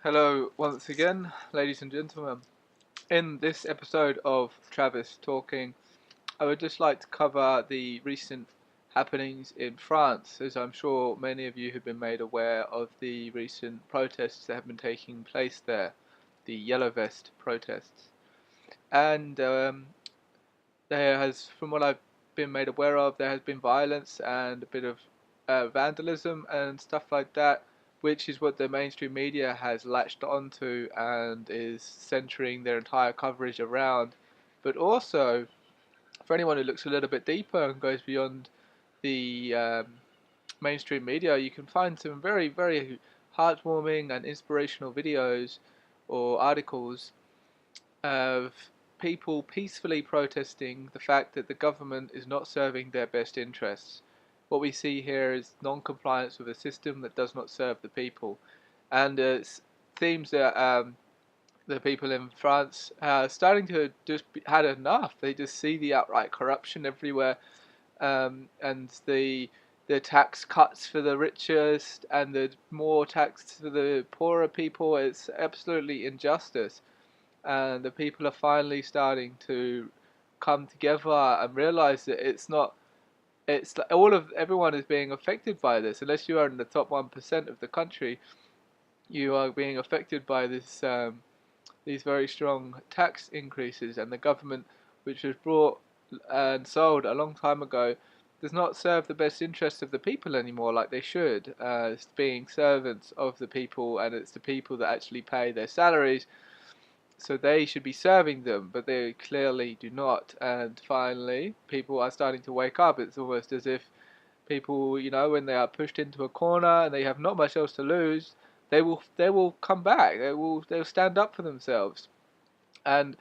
Hello once again, ladies and gentlemen. In this episode of Travis Talking, I would just like to cover the recent happenings in France, as I'm sure many of you have been made aware of the recent protests that have been taking place there, the Yellow Vest protests. And there has, from what I've been made aware of, there has been violence and a bit of vandalism and stuff like that, which is what the mainstream media has latched onto and is centering their entire coverage around. But also, for anyone who looks a little bit deeper and goes beyond the mainstream media, you can find some very, very heartwarming and inspirational videos or articles of people peacefully protesting the fact that the government is not serving their best interests. What we see here is non-compliance with a system that does not serve the people, and it seems that the people in France are starting to just had enough. They just see the outright corruption everywhere, and the tax cuts for the richest and the more tax for the poorer people. It's absolutely injustice, and the people are finally starting to come together and realize that it's not it's all of everyone is being affected by this. Unless you are in the top 1% of the country, you are being affected by this these very strong tax increases, and the government, which was brought and sold a long time ago, does not serve the best interests of the people anymore like they should. It's being servants of the people, and it's the people that actually pay their salaries, so they should be serving them, but they clearly do not. And finally, people are starting to wake up. It's almost as if people, when they are pushed into a corner and they have not much else to lose, they will come back. They'll stand up for themselves. And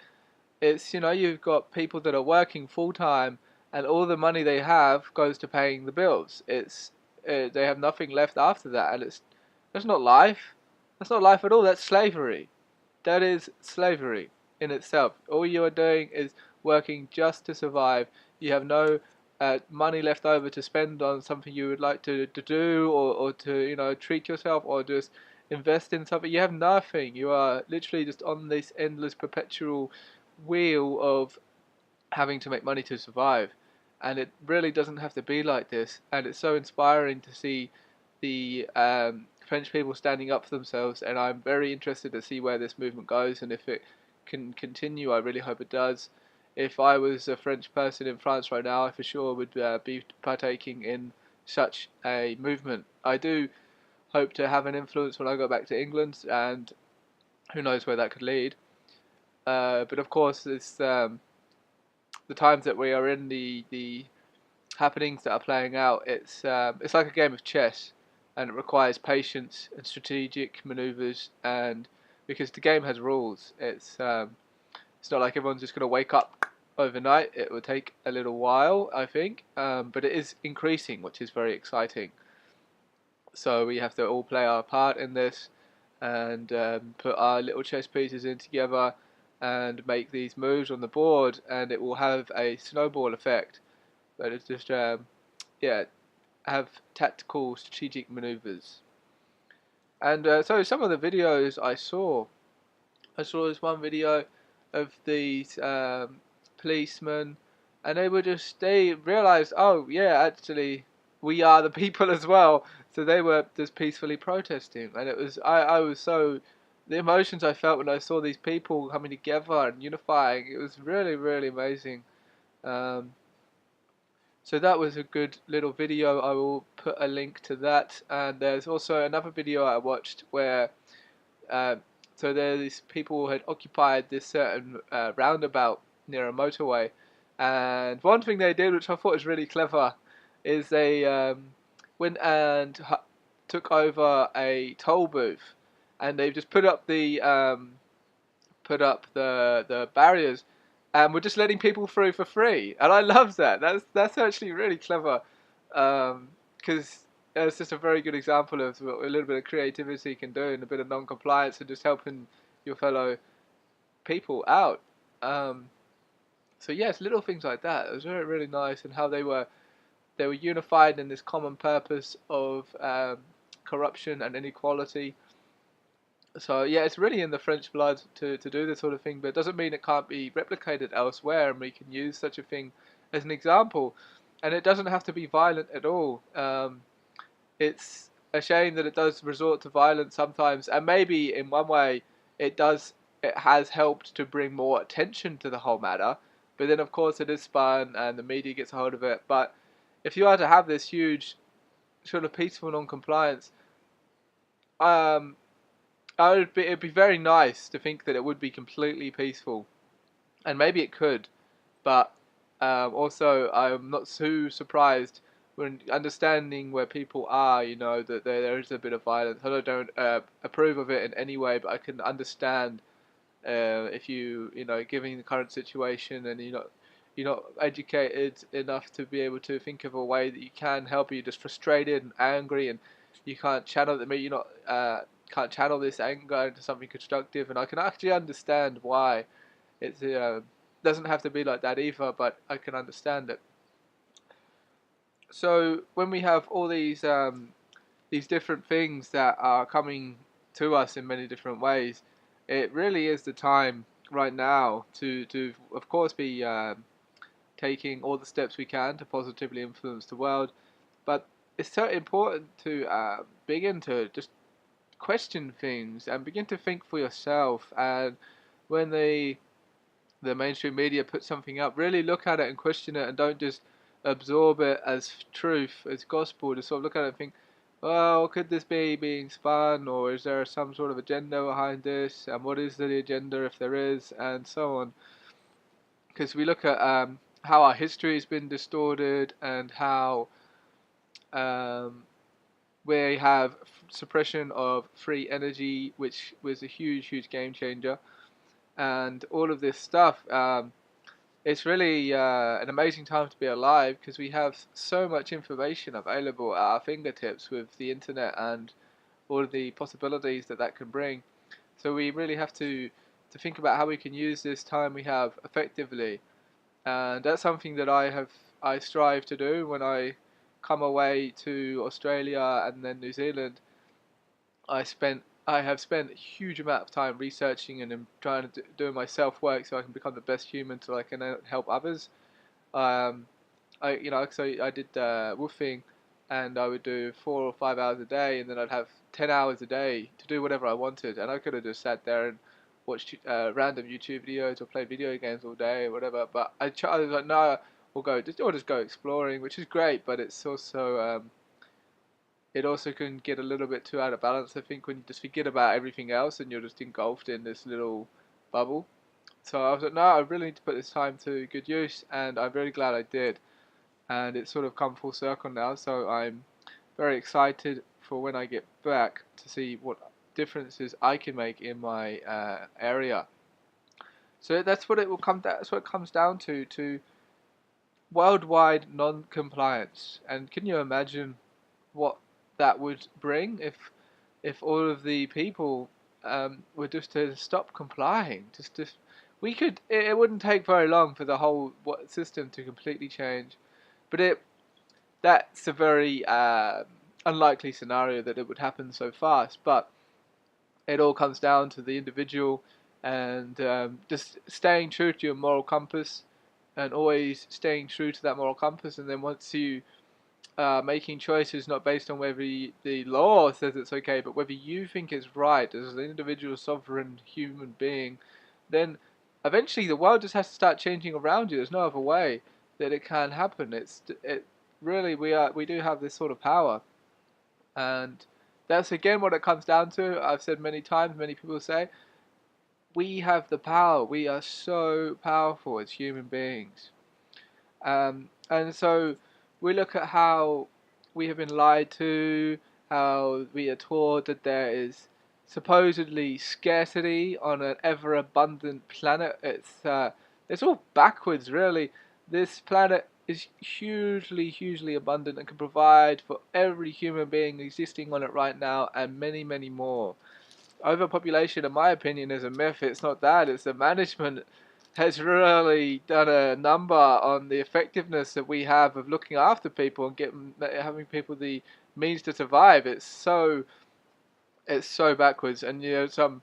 it's, you've got people that are working full time, and all the money they have goes to paying the bills. They have nothing left after that, and that's not life. That's not life at all. That's slavery. That is slavery in itself. All you are doing is working just to survive. You have no money left over to spend on something you would like to do, or to treat yourself, or just invest in something. You have nothing. You are literally just on this endless perpetual wheel of having to make money to survive. And it really doesn't have to be like this. And it's so inspiring to see the French people standing up for themselves. And I'm very interested to see where this movement goes and if it can continue. I really hope it does. If I was a French person in France right now, I for sure would be partaking in such a movement. I do hope to have an influence when I go back to England, and who knows where that could lead. But of course, it's the times that we are in, the happenings that are playing out. It's like a game of chess, and it requires patience and strategic maneuvers. And because the game has rules, it's not like everyone's just going to wake up overnight. It will take a little while, I think, but it is increasing, which is very exciting. So we have to all play our part in this, and put our little chess pieces in together and make these moves on the board, and it will have a snowball effect. But it's just yeah, have tactical strategic maneuvers. And so some of the videos I saw this one video of these policemen, and they realized, oh yeah, actually we are the people as well. So they were just peacefully protesting, and I was so, the emotions I felt when I saw these people coming together and unifying, it was really, really amazing. Um, so that was a good little video. I will put a link to that. And there's also another video I watched where uh, so there these people had occupied this certain roundabout near a motorway, and one thing they did, which I thought was really clever, is they went and took over a toll booth, and they've just put up the barriers, and we're just letting people through for free. And I love that. That's actually really clever, because it's just a very good example of what a little bit of creativity can do, and a bit of non-compliance, and just helping your fellow people out. Um, so yes, little things like that. It was really, really nice, and how they were unified in this common purpose of corruption and inequality. So yeah, it's really in the French blood to do this sort of thing, but it doesn't mean it can't be replicated elsewhere, and we can use such a thing as an example. And it doesn't have to be violent at all. It's a shame that it does resort to violence sometimes, and maybe in one way it has helped to bring more attention to the whole matter. But then of course it is spun and the media gets a hold of it. But if you are to have this huge sort of peaceful non-compliance, um, it'd be very nice to think that it would be completely peaceful, and maybe it could. But also, I'm not too surprised when understanding where people are. You know that there is a bit of violence. I don't approve of it in any way, but I can understand if you know, given the current situation and you're not educated enough to be able to think of a way that you can help. You're just frustrated and angry, and you can't channel the you're not can't channel this anger into something constructive. And I can actually understand why it's doesn't have to be like that either, but I can understand it. So when we have all these different things that are coming to us in many different ways, it really is the time right now to of course be taking all the steps we can to positively influence the world. But it's so important to begin to just question things and begin to think for yourself. And when the mainstream media put something up, really look at it and question it, and don't just absorb it as truth, as gospel. Just sort of look at it and think, well, could this be being spun, or is there some sort of agenda behind this? And what is the agenda if there is, and so on. Because we look at how our history has been distorted, and how um, we have suppression of free energy, which was a huge game changer, and all of this stuff. It's really an amazing time to be alive because we have so much information available at our fingertips with the internet and all of the possibilities that that can bring. So we really have to think about how we can use this time we have effectively, and that's something that I strive to do when I come away to Australia and then New Zealand. I have spent a huge amount of time researching and trying to do my self work so I can become the best human so I can help others. Um, so I did woofing, and I would do 4 or 5 hours a day, and then I'd have 10 hours a day to do whatever I wanted, and I could have just sat there and watched random YouTube videos or played video games all day or whatever. But I was like, no, we'll just go exploring, which is great, but it's also it also can get a little bit too out of balance. I think when you just forget about everything else and you're just engulfed in this little bubble. So I was like, no, I really need to put this time to good use, and I'm very glad I did. And it's sort of come full circle now, so I'm very excited for when I get back to see what differences I can make in my area. So that's what it will come. That's what it comes down to worldwide non-compliance. And can you imagine what that would bring if all of the people were just to stop complying? Just we could. It wouldn't take very long for the whole system to completely change, but that's a very unlikely scenario that it would happen so fast. But it all comes down to the individual and just staying true to your moral compass and always staying true to that moral compass. And then once you making choices not based on whether the law says it's okay, but whether you think it's right as an individual sovereign human being, then eventually the world just has to start changing around you. There's no other way that it can happen. It really we do have this sort of power, and that's again what it comes down to. I've said many times, many people say, we have the power. We are so powerful as human beings. And so we look at how we have been lied to, how we are taught that there is supposedly scarcity on an ever abundant planet. It's all backwards, really. This planet is hugely abundant and can provide for every human being existing on it right now and many more. Overpopulation, in my opinion, is a myth. It's not that. It's the management has really done a number on the effectiveness that we have of looking after people and having people the means to survive. It's so backwards, and some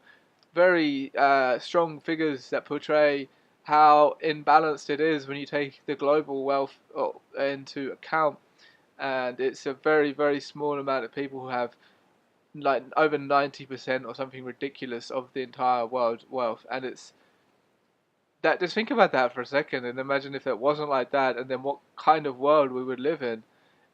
very strong figures that portray how imbalanced it is when you take the global wealth into account, and it's a very very small amount of people who have like over 90% or something ridiculous of the entire world wealth, and it's that just think about that for a second and imagine if it wasn't like that, and then what kind of world we would live in.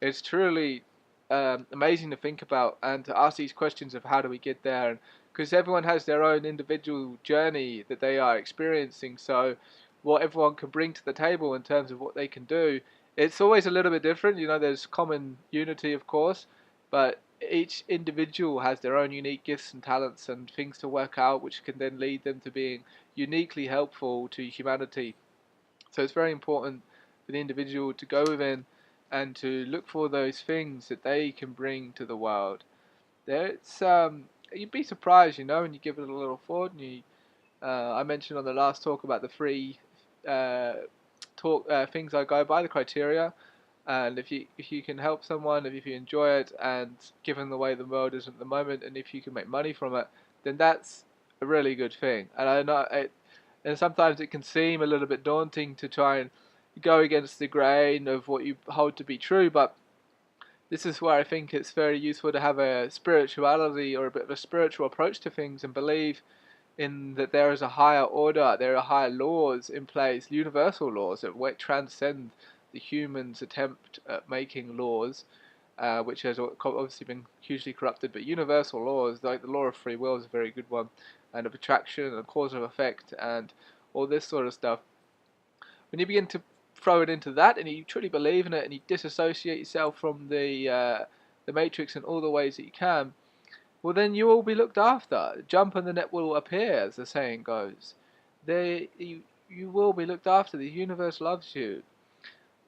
It's truly amazing to think about and to ask these questions of how do we get there, because everyone has their own individual journey that they are experiencing. So, what everyone can bring to the table in terms of what they can do, it's always a little bit different. There's common unity, of course, but each individual has their own unique gifts and talents and things to work out, which can then lead them to being uniquely helpful to humanity. So it's very important for the individual to go within and to look for those things that they can bring to the world. It's you'd be surprised, when you give it a little thought. And I mentioned on the last talk about the three uh, talk things I go by, the criteria. And if you can help someone, if you enjoy it, and given the way the world is at the moment, and if you can make money from it, then that's a really good thing. And I know and sometimes it can seem a little bit daunting to try and go against the grain of what you hold to be true, but this is where I think it's very useful to have a spirituality or a bit of a spiritual approach to things and believe in that there is a higher order, there are higher laws in place, universal laws that transcend the human's attempt at making laws, which has obviously been hugely corrupted. But universal laws, like the law of free will, is a very good one, and of attraction and cause and effect, and all this sort of stuff. When you begin to throw it into that, and you truly believe in it, and you disassociate yourself from the matrix in all the ways that you can, well, then you will be looked after. Jump and the net will appear, as the saying goes. You will be looked after. The universe loves you,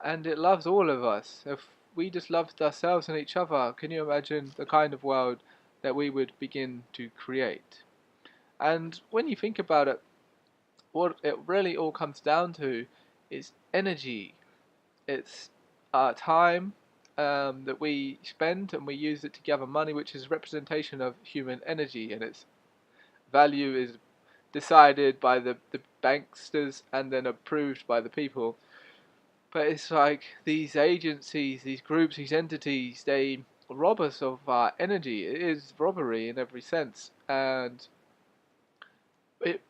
and it loves all of us. If we just loved ourselves and each other, can you imagine the kind of world that we would begin to create? And when you think about it, what it really all comes down to is energy. It's our time that we spend, and we use it to gather money, which is a representation of human energy, and its value is decided by the banksters and then approved by the people. But it's like these agencies, these groups, these entities, they rob us of our energy. It is robbery in every sense. And it,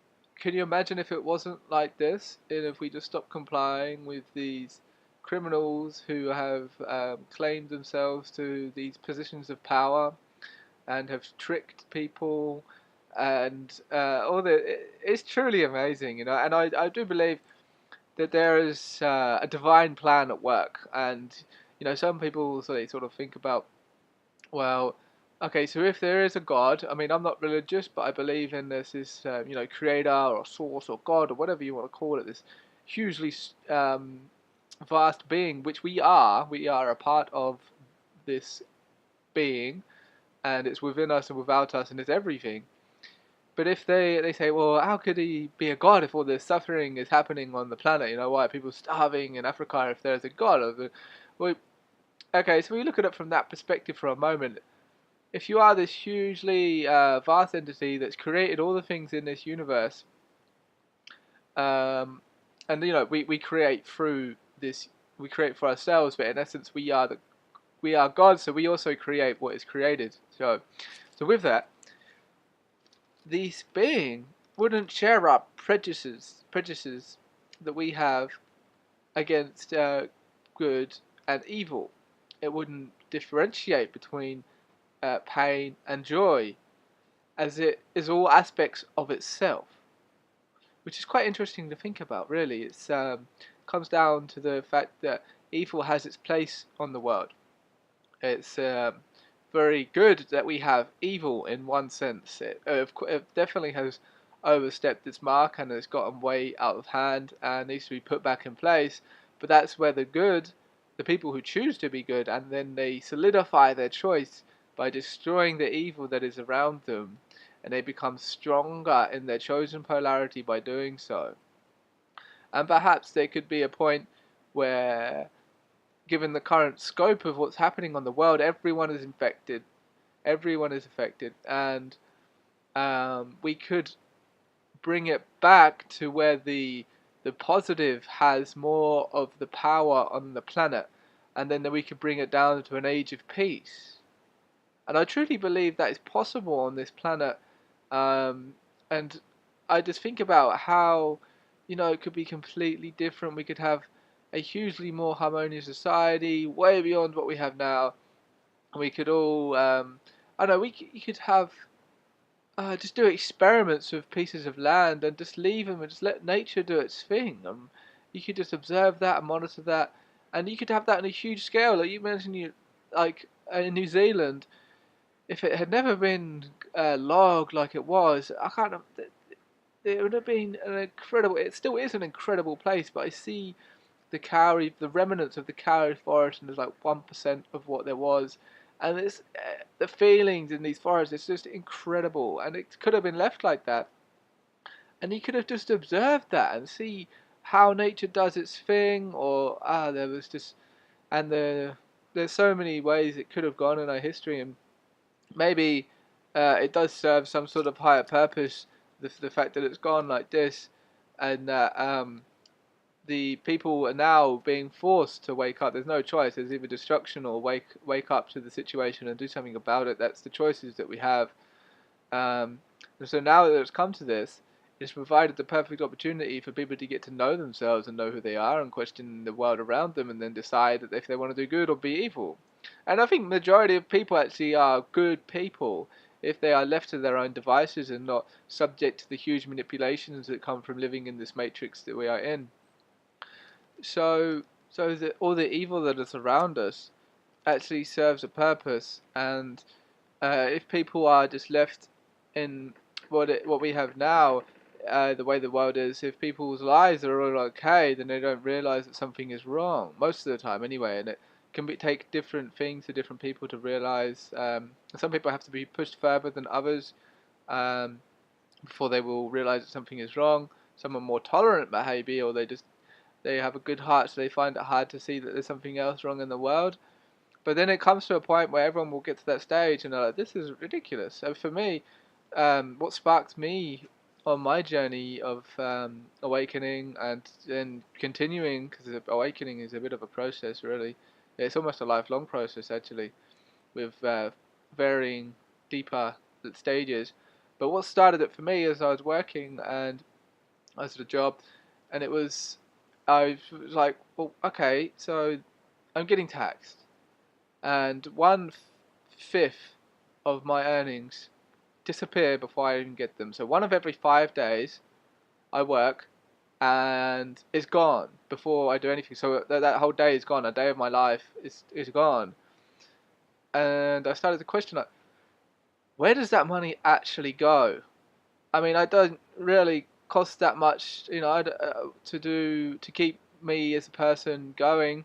can you imagine if it wasn't like this? And if we just stopped complying with these criminals who have claimed themselves to these positions of power and have tricked people, and it's truly amazing, And I do believe that there is a divine plan at work, and some people sort of think about, well, okay, so if there is a God, I mean, I'm not religious, but I believe in this creator or source or God or whatever you want to call it, this hugely vast being, which we are. We are a part of this being, and it's within us and without us, and it's everything. But if they say, well, how could he be a god if all this suffering is happening on the planet? Why are people starving in Africa if there's a god? Well, okay, so we look at it from that perspective for a moment. If you are this hugely vast entity that's created all the things in this universe, um, and we create through this, we create for ourselves, but in essence we are God, so we also create what is created. So with that, this being wouldn't share our prejudices that we have against good and evil. It wouldn't differentiate between pain and joy, as it is all aspects of itself, which is quite interesting to think about. Really, it's comes down to the fact that evil has its place on the world. It's very good that we have evil in one sense. It definitely has overstepped its mark and has gotten way out of hand and needs to be put back in place. But that's where the people who choose to be good, and then they solidify their choice by destroying the evil that is around them, and they become stronger in their chosen polarity by doing so. And perhaps there could be a point where, given the current scope of what's happening on the world, everyone is infected. Everyone is affected, and we could bring it back to where the positive has more of the power on the planet, and then we could bring it down to an age of peace. And I truly believe that is possible on this planet. And I just think about how, it could be completely different. We could have a hugely more harmonious society, way beyond what we have now. And we could all, I don't know, you could have just do experiments with pieces of land and just leave them and just let nature do its thing. You could just observe that and monitor that, and you could have that on a huge scale. Like you mentioned, in New Zealand, if it had never been logged like it was, I can't. It would have been an incredible. It still is an incredible place, but I see the remnants of the Kauri forest, and there's like 1% of what there was, and it's the feelings in these forests. It's just incredible, and it could have been left like that, and you could have just observed that and see how nature does its thing, or there was just and there's so many ways it could have gone in our history, and maybe it does serve some sort of higher purpose. The fact that it's gone like this, and that the people are now being forced to wake up. There's no choice. There's either destruction or wake up to the situation and do something about it. That's the choices that we have. And so now that it's come to this, it's provided the perfect opportunity for people to get to know themselves and know who they are and question the world around them and then decide if they want to do good or be evil. And I think majority of people actually are good people if they are left to their own devices and not subject to the huge manipulations that come from living in this matrix that we are in. So that all the evil that is around us actually serves a purpose, and if people are just left in what we have now, the way the world is, if people's lives are all okay, then they don't realize that something is wrong most of the time, anyway, and it can take different things to different people to realize. Some people have to be pushed further than others um, before they will realize that something is wrong. Some are more tolerant, maybe, or they have a good heart, so they find it hard to see that there's something else wrong in the world. But then it comes to a point where everyone will get to that stage and they're like, this is ridiculous. So for me, what sparked me on my journey of awakening and then continuing, because awakening is a bit of a process, really. It's almost a lifelong process, actually, with varying deeper stages. But what started it for me is I was working and I was at a job, and I was like, well, okay, so I'm getting taxed, and one-fifth of my earnings disappear before I even get them. So one of every 5 days I work, and it's gone before I do anything. So that whole day is gone. A day of my life is gone. And I started to question, like, where does that money actually go? I mean, I don't really cost that much, to keep me as a person going.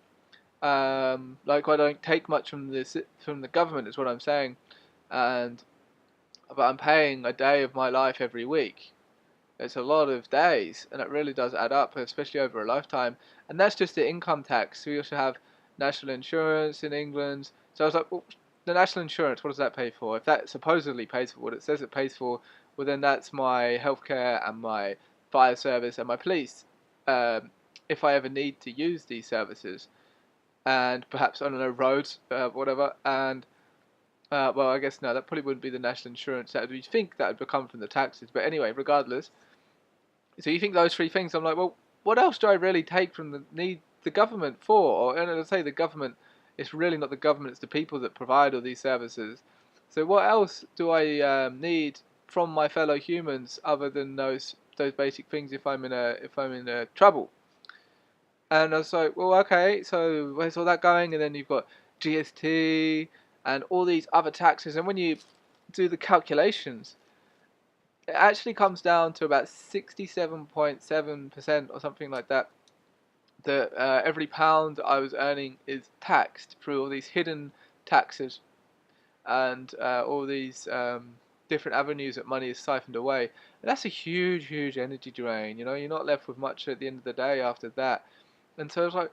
Like I don't take much from the government, is what I'm saying, and but I'm paying a day of my life every week. It's a lot of days, and it really does add up, especially over a lifetime. And that's just the income tax. We also have national insurance in England. So I was like, well, the national insurance, what does that pay for? If that supposedly pays for what it says it pays for, well, then that's my healthcare and my fire service and my police. If I ever need to use these services, and perhaps, I don't know, roads, whatever, and well, I guess no, that probably wouldn't be the national insurance. That we think that would become from the taxes, but anyway, regardless. So you think those three things? I'm like, well, what else do I really take from the government for? And I say the government, it's really not the government; it's the people that provide all these services. So what else do I need from my fellow humans other than those basic things? If I'm in a trouble, and I was like, well, okay, so where's all that going? And then you've got GST and all these other taxes, and when you do the calculations, it actually comes down to about 67.7% or something like that. That every pound I was earning is taxed through all these hidden taxes and all these different avenues that money is siphoned away. And that's a huge, huge energy drain. You're not left with much at the end of the day after that. And so it's like,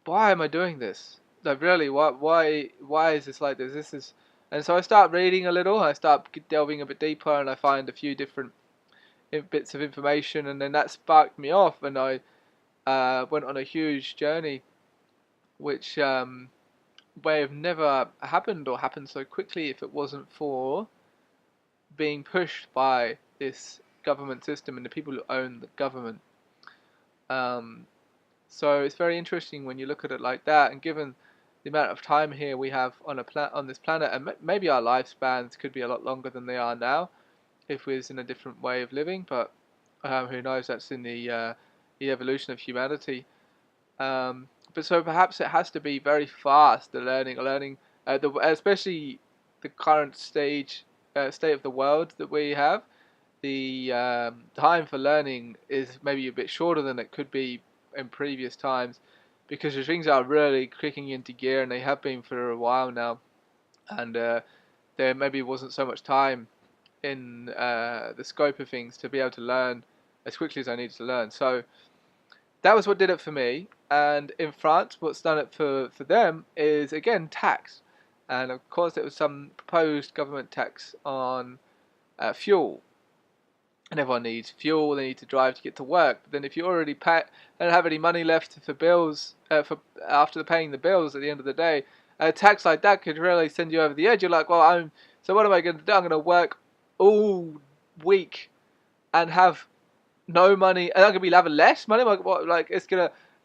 why am I doing this? Like, really, why is this like this? And so I start reading a little, I start delving a bit deeper, and I find a few different bits of information, and then that sparked me off, and I went on a huge journey, which may have never happened or happened so quickly if it wasn't for being pushed by this government system and the people who own the government. Um, so it's very interesting when you look at it like that, and given the amount of time here we have on on this planet, and maybe our lifespans could be a lot longer than they are now if we was in a different way of living, but who knows? That's in the evolution of humanity. But so perhaps it has to be very fast. The learning, especially the current state of the world that we have. The time for learning is maybe a bit shorter than it could be in previous times, because the things are really kicking into gear, and they have been for a while now. And there maybe wasn't so much time in the scope of things to be able to learn as quickly as I needed to learn. So that was what did it for me. And in France, what's done it for them is again tax, and of course there was some proposed government tax on fuel. And everyone needs fuel; they need to drive to get to work. But then, if you already don't have any money left for bills, for after paying the bills at the end of the day, a tax like that could really send you over the edge. You're like, well, so what am I going to do? I'm going to work all week and have no money, and I'm gonna be having less money. Like what? Like it's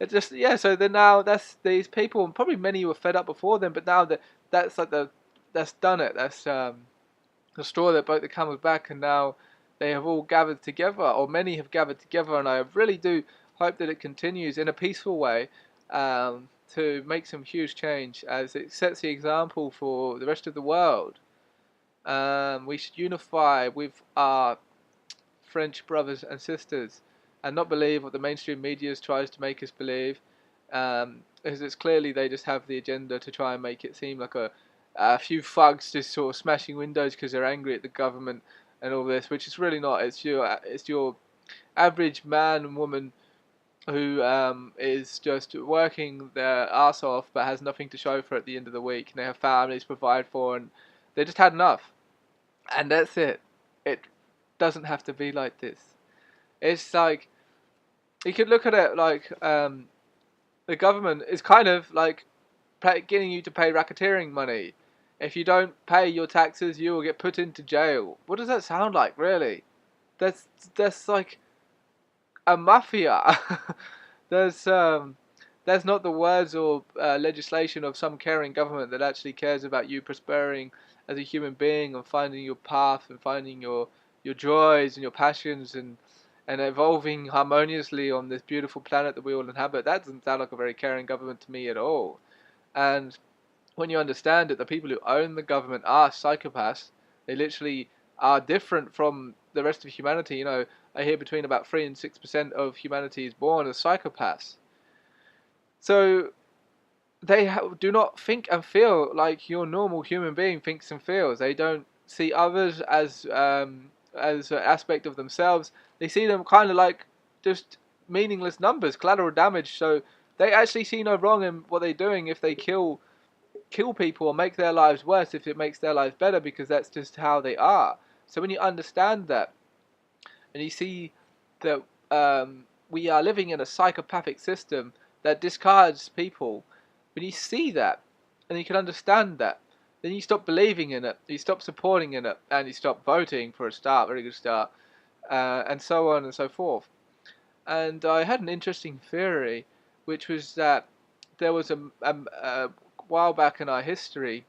just yeah. So then now that's these people, and probably many were fed up before then, but now that's like that's done it. That's the straw that broke the camel's back, and now they have all gathered together, or many have gathered together, and I really do hope that it continues in a peaceful way. To make some huge change as it sets the example for the rest of the world. We should unify with our French brothers and sisters and not believe what the mainstream media tries to make us believe. Because it's clearly they just have the agenda to try and make it seem like a few thugs just sort of smashing windows because they're angry at the government and all this, which is really not. It's your average man and woman who is just working their ass off but has nothing to show for it at the end of the week, and they have families to provide for, and they just had enough, and that's it. It doesn't have to be like this. It's like you could look at it like the government is kind of like getting you to pay racketeering money. If you don't pay your taxes, you will get put into jail. What does that sound like, really? That's like a mafia. there's that's not the words or legislation of some caring government that actually cares about you prospering as a human being and finding your path and finding your joys and your passions and evolving harmoniously on this beautiful planet that we all inhabit. That doesn't sound like a very caring government to me at all. And when you understand that the people who own the government are psychopaths, they literally are different from the rest of humanity. You know, I hear between about 3 and 6% of humanity is born as psychopaths. So they do not think and feel like your normal human being thinks and feels. They don't see others as an aspect of themselves. They see them kind of like just meaningless numbers, collateral damage. So they actually see no wrong in what they're doing if they kill people or make their lives worse if it makes their lives better, because that's just how they are. So when you understand that and you see that we are living in a psychopathic system that discards people, when you see that and you can understand that, then you stop believing in it, you stop supporting in it, and you stop voting for a start, very good start, and so on and so forth. And I had an interesting theory, which was that there was a while back in our history,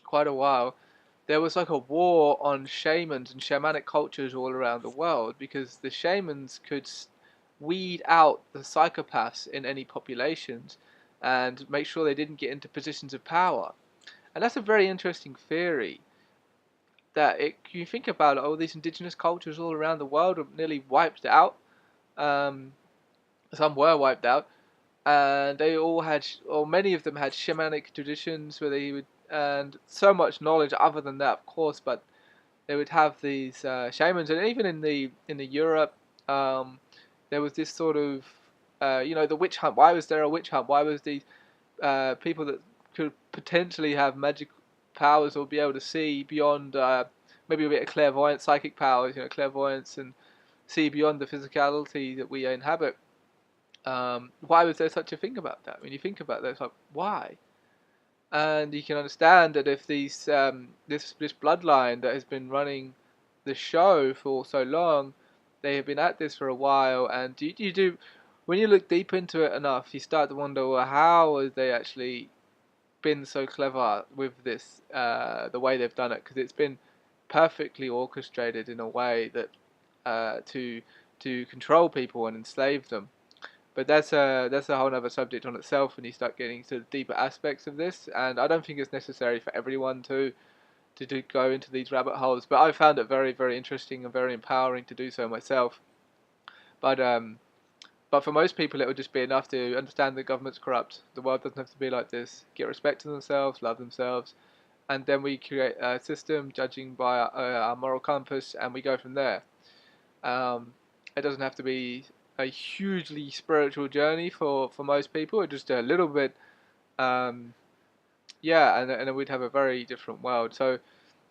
quite a while, there was like a war on shamans and shamanic cultures all around the world, because the shamans could weed out the psychopaths in any populations and make sure they didn't get into positions of power. And that's a very interesting theory. You think about it, all these indigenous cultures all around the world are nearly wiped out. Um, some were wiped out, and they all had, or many of them had shamanic traditions where they would, and so much knowledge other than that, of course. But they would have these shamans, and even in the Europe, there was this sort of, the witch hunt. Why was there a witch hunt? Why was these people that could potentially have magic powers or be able to see beyond maybe a bit of clairvoyance, psychic powers, clairvoyance, and see beyond the physicality that we inhabit. Why was there such a thing about that? When you think about that, it's like, why? And you can understand that if this bloodline that has been running the show for so long, they have been at this for a while, and you do when you look deep into it enough, you start to wonder, well, how have they actually been so clever with this, the way they've done it? Because it's been perfectly orchestrated in a way that to control people and enslave them. But that's a whole other subject on itself when you start getting to the deeper aspects of this. And I don't think it's necessary for everyone to go into these rabbit holes. But I found it very, very interesting and very empowering to do so myself. But but for most people, it would just be enough to understand the government's corrupt. The world doesn't have to be like this. Get respect to themselves, love themselves, and then we create a system judging by our moral compass, and we go from there. Um, it doesn't have to be a hugely spiritual journey for most people. It's just a little bit, um, yeah, and then we'd have a very different world. So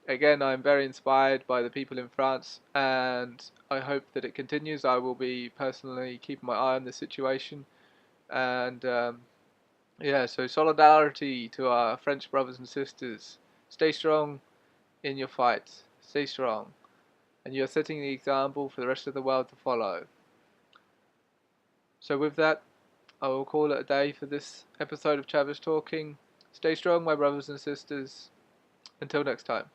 again, I'm very inspired by the people in France, and I hope that it continues. I will be personally keeping my eye on the situation, and yeah, so solidarity to our French brothers and sisters. Stay strong in your fight. Stay strong, and you're setting the example for the rest of the world to follow. So with that, I will call it a day for this episode of Travis Talking. Stay strong, my brothers and sisters. Until next time.